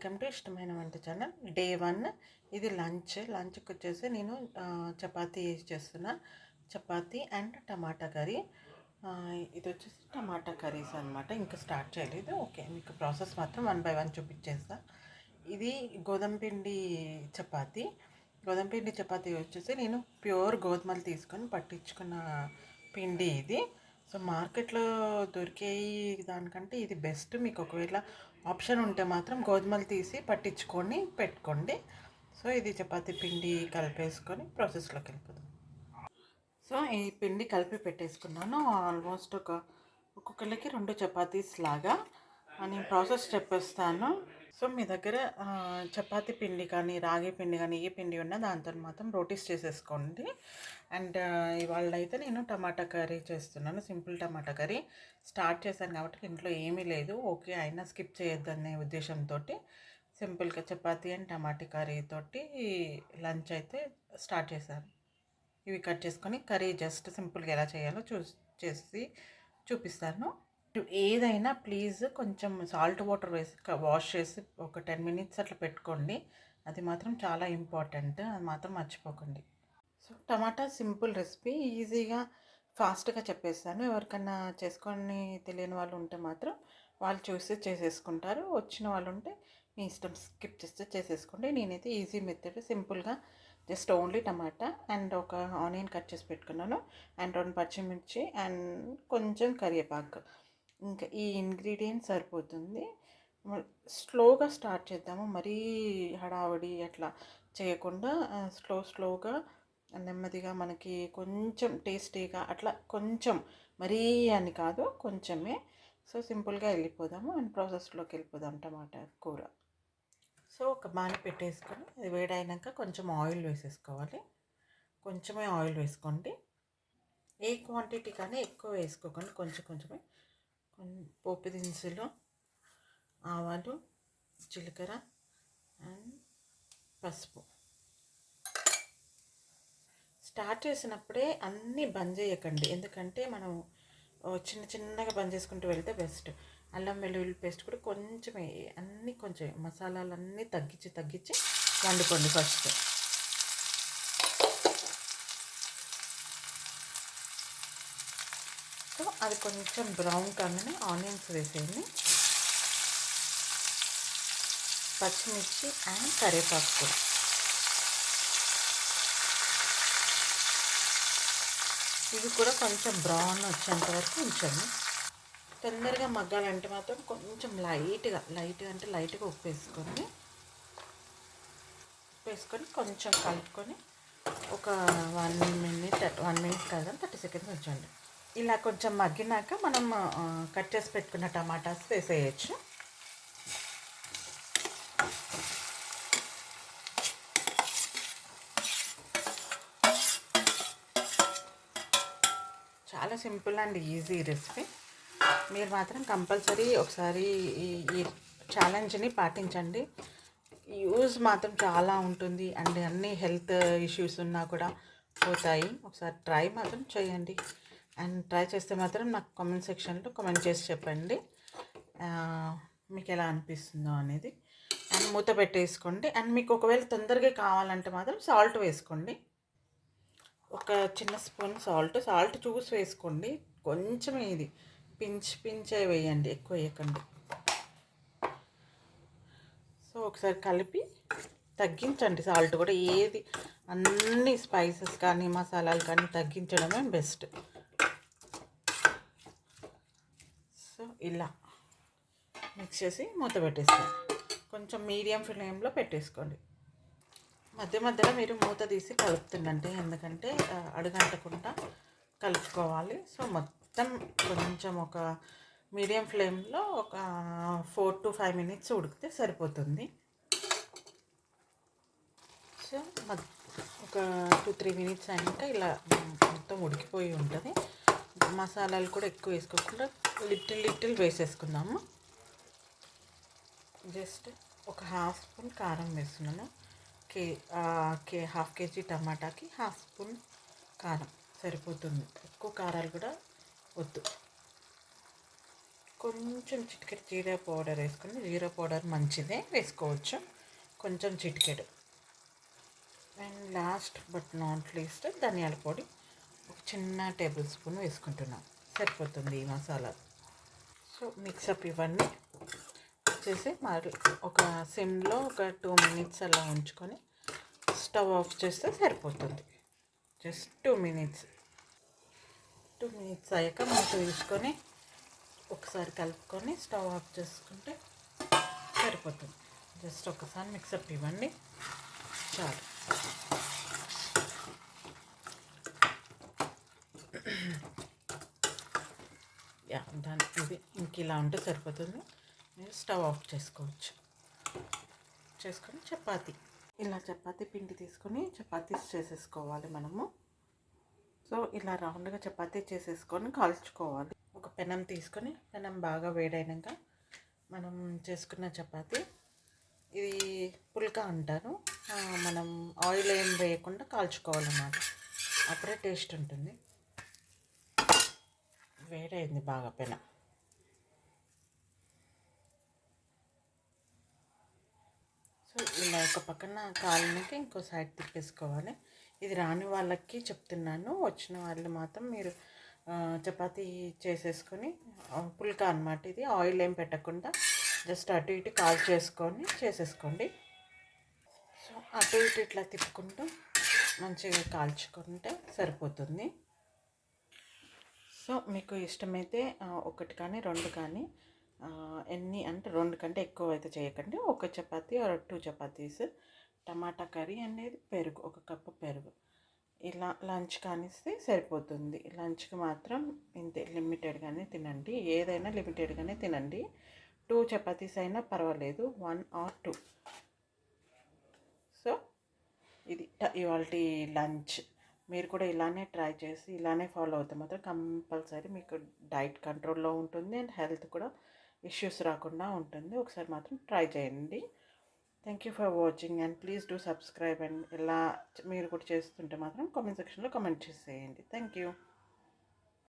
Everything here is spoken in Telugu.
వెల్కమ్ టు ఇష్టమైన వంట ఛానల్. డే 1 ఇది లంచ్కి వచ్చేసి నేను చపాతీ చేస్తున్నా. Chapati and tomato curry. ఇది వచ్చేసి టమాటా కర్రీస్ అనమాట. ఇంకా స్టార్ట్ చేయలేదు. ఓకే, మీకు ప్రాసెస్ మాత్రం 1 బై 1 చూపించేస్తా. ఇది గోధుమ పిండి చపాతీ. గోధుమ పిండి చపాతీ వచ్చేసి నేను ప్యూర్ గోధుమలు తీసుకొని పట్టించుకున్న పిండి ఇది. సో మార్కెట్లో దొరికేవి దానికంటే ఇది బెస్ట్. మీకు ఒకవేళ ఆప్షన్ ఉంటే మాత్రం గోధుమలు తీసి పట్టించుకొని పెట్టుకోండి. సో ఇది చపాతీ పిండి కలిపేసుకొని ప్రాసెస్లోకి వెళ్ళిపోతాం. సో ఈ పిండి కలిపి పెట్టేసుకున్నాను. ఆల్మోస్ట్ ఒక్కొక్కరికి 2 చపాతీస్ లాగా నేను ప్రాసెస్ చెప్పేస్తాను. సో మీ దగ్గర చపాతీ పిండి కానీ రాగి పిండి కానీ ఏ పిండి ఉన్నా దాంతో మాత్రం రోటీస్ చేసేసుకోండి. అండ్ ఇవాళ అయితే నేను టమాటా కర్రీ చేస్తున్నాను. సింపుల్ టమాటా కర్రీ స్టార్ట్ చేశాను కాబట్టి ఇంట్లో ఏమీ లేదు. ఓకే, అయినా స్కిప్ చేయొద్దనే ఉద్దేశంతో సింపుల్గా చపాతీ అండ్ టమాటా కర్రీతోటి లంచ్ అయితే స్టార్ట్ చేశాను. ఇవి కట్ చేసుకొని కర్రీ జస్ట్ సింపుల్గా ఎలా చేయాలో చేసి చూపిస్తాను. ఏదైనా ప్లీజ్ కొంచెం సాల్ట్ వాటర్ వేసి వాష్ చేసి ఒక 10 మినిట్స్ అట్లా పెట్టుకోండి. అది మాత్రం చాలా ఇంపార్టెంట్, అది మాత్రం మర్చిపోకండి. సో టమాటా సింపుల్ రెసిపీ, ఈజీగా ఫాస్ట్గా చెప్పేస్తాను. ఎవరికన్నా చేసుకొని తెలియని వాళ్ళు ఉంటే మాత్రం వాళ్ళు చూసి చేసేసుకుంటారు. వచ్చిన వాళ్ళు ఉంటే మీ ఇష్టం, స్కిప్ చేస్తే చేసేసుకోండి. నేనైతే ఈజీ మెథడ్ సింపుల్గా జస్ట్ ఓన్లీ టమాటా అండ్ ఒక ఆనియన్ కట్ చేసి పెట్టుకున్నాను అండ్ 2 పచ్చిమిర్చి అండ్ కొంచెం కరివేపాకు. ఇంకా ఈ ఇంగ్రీడియంట్స్ సరిపోతుంది. స్లోగా స్టార్ట్ చేద్దాము, మరీ హడావడి అట్లా చేయకుండా స్లోగా నెమ్మదిగా మనకి కొంచెం టేస్టీగా అట్లా కొంచెం, మరీ అని కాదు కొంచెమే. సో సింపుల్గా వెళ్ళిపోదాము అండ్ ప్రాసెస్లోకి వెళ్ళిపోదాం. టమాటా కూర. సో ఒక బాణీ పెట్టేసుకొని అది వేడైనాక కొంచెం ఆయిల్ వేసేసుకోవాలి. కొంచెమే ఆయిల్ వేసుకోండి. ఏ క్వాంటిటీ కానీ ఎక్కువ వేసుకోకండి, కొంచెమే. పోపు దినుసులు, ఆవాలు, జీలకర్ర అండ్ పసుపు. స్టార్ట్ చేసినప్పుడే అన్నీ బంద్ చేయకండి, ఎందుకంటే మనం చిన్నగా బంద్ చేసుకుంటూ వెళ్తే బెస్ట్. అల్లం వెల్లుల్లి పేస్ట్ కూడా కొంచెమే, అన్నీ కొంచెం మసాలాలన్నీ తగ్గించి వండుకోండి ఫస్ట్. సో అది కొంచెం బ్రౌన్ కాగానే ఆనియన్స్ వేసేయండి, పచ్చిమిర్చి అండ్ కరివేపాకు కూడా. ఇవి కూడా కొంచెం బ్రౌన్ వచ్చేంత వరకు ఉంచండి. తొందరగా మగ్గాలంటే మాత్రం కొంచెం లైట్గా అంటే లైట్గా ఉప్పు వేసుకొని కొంచెం కలుపుకొని ఒక 1 మినిట్ కాదు 30 సెకండ్స్ ఉంచండి. ఇలా కొంచెం మగ్గినాక మనం కట్ చేసి పెట్టుకున్న టమాటాస్ వేసేయచ్చు. చాలా సింపుల్ అండ్ ఈజీ రెసిపీ. మీరు మాత్రం కంపల్సరీ ఒకసారి ఈ ఛాలెంజ్ని పాటించండి. యూజ్ మాత్రం చాలా ఉంటుంది అండ్ అన్ని హెల్త్ ఇష్యూస్ ఉన్నా కూడా పోతాయి. ఒకసారి ట్రై మాత్రం చేయండి అండ్ ట్రై చేస్తే మాత్రం నాకు కామెంట్ సెక్షన్లో కామెంట్ చేసి చెప్పండి మీకు ఎలా అనిపిస్తుందో అనేది. అండ్ మూత పెట్టేసుకోండి. అండ్ మీకు ఒకవేళ తొందరగా కావాలంటే మాత్రం సాల్ట్ వేసుకోండి. ఒక చిన్న స్పూన్ సాల్ట్ చూసి వేసుకోండి. కొంచెం ఇది పించే వేయండి, ఎక్కువ వేయకండి. సో ఒకసారి కలిపి తగ్గించండి సాల్ట్ కూడా. ఏది అన్ని స్పైసెస్ కానీ మసాలాలు కానీ తగ్గించడమే బెస్ట్. సో ఇలా మిక్స్ చేసి మూత పెట్టేసుకోండి. కొంచెం మీడియం ఫ్లేమ్లో పెట్టేసుకోండి. మధ్యలో మీరు మూత తీసి కలుపుతుండండి, ఎందుకంటే అడుగంటకుండా కలుపుకోవాలి. సో మొత్తం కొంచెం ఒక మీడియం ఫ్లేమ్లో ఒక 4 to 5 మినిట్స్ ఉడికితే సరిపోతుంది. సో ఒక 2-3 మినిట్స్ అయినాక ఇలా మొత్తం ఉడికిపోయి ఉంటుంది. మసాలాలు కూడా ఎక్కువ వేసుకోకుండా లిటిల్ వేసేసుకుందాము. జస్ట్ ఒక 1/2 స్పూన్ కారం వేస్తున్నాను. హాఫ్ కేజీ టమాటాకి 1/2 స్పూన్ కారం సరిపోతుంది. ఎక్కువ కారాలు కూడా వద్దు, కొంచెం చిటికెడు జీరా పౌడర్ వేసుకొని, జీరా పౌడర్ మంచిదే వేసుకోవచ్చు, కొంచెం చిటికెడు. And last but not least ధనియాల పొడి ఒక చిన్న టేబుల్ స్పూన్ వేసుకుంటున్నాం, సరిపోతుంది ఈ మసాలా. సో మిక్సప్ ఇవన్నీ చేసి మరి ఒక సిమ్లో ఒక 2 మినిట్స్ అలా ఉంచుకొని స్టవ్ ఆఫ్ చేస్తే సరిపోతుంది. Just 2 minutes. 2 మినిట్స్ అయ్యాక మూత తీసుకొని ఒకసారి కలుపుకొని స్టవ్ ఆఫ్ చేసుకుంటే సరిపోతుంది. జస్ట్ ఒకసారి మిక్సప్ ఇవ్వండి చాలు. దాని ఇది ఇంక ఇలా ఉంటే సరిపోతుంది. మీరు స్టవ్ ఆఫ్ చేసుకోవచ్చు. చేసుకొని చపాతీ, ఇలా చపాతీ పిండి తీసుకొని చపాతీస్ చేసేసుకోవాలి మనము. సో ఇలా రౌండ్గా చపాతీ చేసేసుకొని కాల్చుకోవాలి. ఒక పెనం తీసుకొని, పెనం బాగా వేడైనాక మనం చేసుకున్న చపాతీ, ఇది పుల్కా అంటారు, మనం ఆయిల్ ఏం వేయకుండా కాల్చుకోవాలన్నమాట, అప్పుడే టేస్ట్ ఉంటుంది. వేడైంది బాగా పెనం. సో ఇలా ఒక పక్కన కాలినాక ఇంకో సైడ్ తిప్పేసుకోవాలి. ఇది రాని వాళ్ళకి చెప్తున్నాను, వచ్చిన వాళ్ళు మాత్రం మీరు చపాతీ చేసేసుకొని, పుల్కా అన్నమాట ఇది, ఆయిల్ ఏం పెట్టకుండా జస్ట్ అటు ఇటు కాల్ చేసుకొని చేసేసుకోండి. సో అటు ఇటు ఇట్లా తిప్పుకుంటూ మంచిగా కాల్చుకుంటే సరిపోతుంది. సో మీకు ఇష్టమైతే ఒకటి కానీ 2 కానీ, ఎన్ని అంటే 2 కంటే ఎక్కువ అయితే చేయకండి. ఒక chapati or 2 chapatis, tomato curry అనేది పెరుగు, 1 కప్పు పెరుగు, ఇలా లంచ్ కానిస్తే సరిపోతుంది. లంచ్కి మాత్రం ఇంతే, లిమిటెడ్గానే తినండి, ఏదైనా లిమిటెడ్గానే తినండి. 2 చపాతీస్ అయినా పర్వాలేదు, 1 ఆర్ 2. సో ఇది ఇవాళ లంచ్. మీరు కూడా ఇలానే ట్రై చేసి ఇలానే ఫాలో అవుతే మాత్రం కంపల్సరీ మీకు డైట్ కంట్రోల్లో ఉంటుంది అండ్ హెల్త్ కూడా ఇష్యూస్ రాకుండా ఉంటుంది. ఒకసారి మాత్రం ట్రై చేయండి. Thank you for watching and please do subscribe. And ఇలా మీరు కూడా చేస్తుంటే మాత్రం కామెంట్ సెక్షన్లో కామెంట్ చేసేయండి. Thank you.